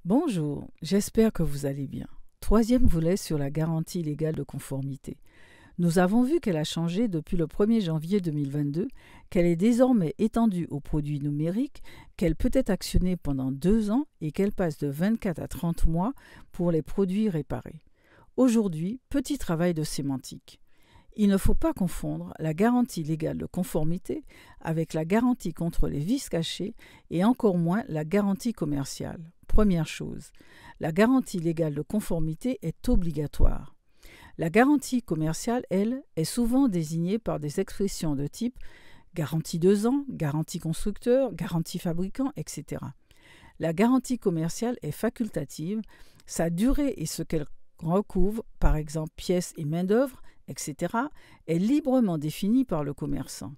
Bonjour, j'espère que vous allez bien. Troisième volet sur la garantie légale de conformité. Nous avons vu qu'elle a changé depuis le 1er janvier 2022, qu'elle est désormais étendue aux produits numériques, qu'elle peut être actionnée pendant 2 ans et qu'elle passe de 24 à 30 mois pour les produits réparés. Aujourd'hui, petit travail de sémantique. Il ne faut pas confondre la garantie légale de conformité avec la garantie contre les vices cachés et encore moins la garantie commerciale. Première chose, la garantie légale de conformité est obligatoire. La garantie commerciale, elle, est souvent désignée par des expressions de type garantie 2 ans, garantie constructeur, garantie fabricant, etc. La garantie commerciale est facultative, sa durée et ce qu'elle recouvre, par exemple pièces et main-d'œuvre, etc., est librement définie par le commerçant.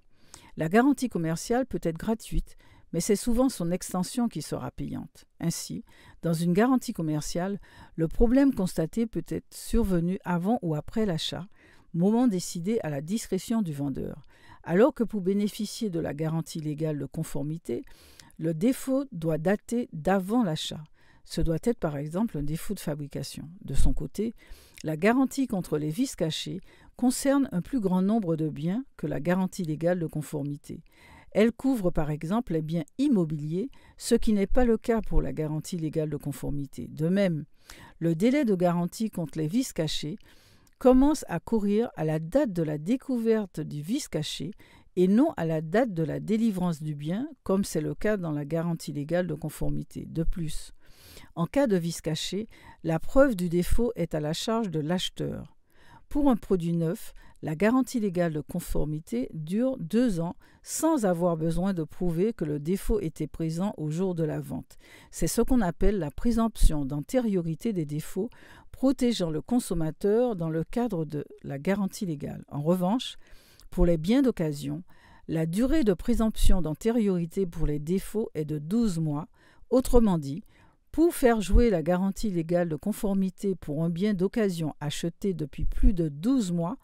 La garantie commerciale peut être gratuite, mais c'est souvent son extension qui sera payante. Ainsi, dans une garantie commerciale, le problème constaté peut être survenu avant ou après l'achat, moment décidé à la discrétion du vendeur, alors que pour bénéficier de la garantie légale de conformité, le défaut doit dater d'avant l'achat. Ce doit être par exemple un défaut de fabrication. De son côté, la garantie contre les vices cachés concerne un plus grand nombre de biens que la garantie légale de conformité. Elle couvre par exemple les biens immobiliers, ce qui n'est pas le cas pour la garantie légale de conformité. De même, le délai de garantie contre les vices cachés commence à courir à la date de la découverte du vice caché et non à la date de la délivrance du bien, comme c'est le cas dans la garantie légale de conformité. De plus, en cas de vice caché, la preuve du défaut est à la charge de l'acheteur. Pour un produit neuf, la garantie légale de conformité dure 2 ans sans avoir besoin de prouver que le défaut était présent au jour de la vente. C'est ce qu'on appelle la présomption d'antériorité des défauts, protégeant le consommateur dans le cadre de la garantie légale. En revanche, pour les biens d'occasion, la durée de présomption d'antériorité pour les défauts est de 12 mois. Autrement dit, pour faire jouer la garantie légale de conformité pour un bien d'occasion acheté depuis plus de 12 mois,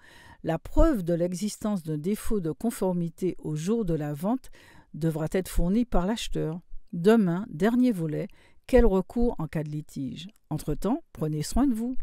la preuve de l'existence d'un défaut de conformité au jour de la vente devra être fournie par l'acheteur. Demain, dernier volet, quel recours en cas de litige? Entre-temps, prenez soin de vous.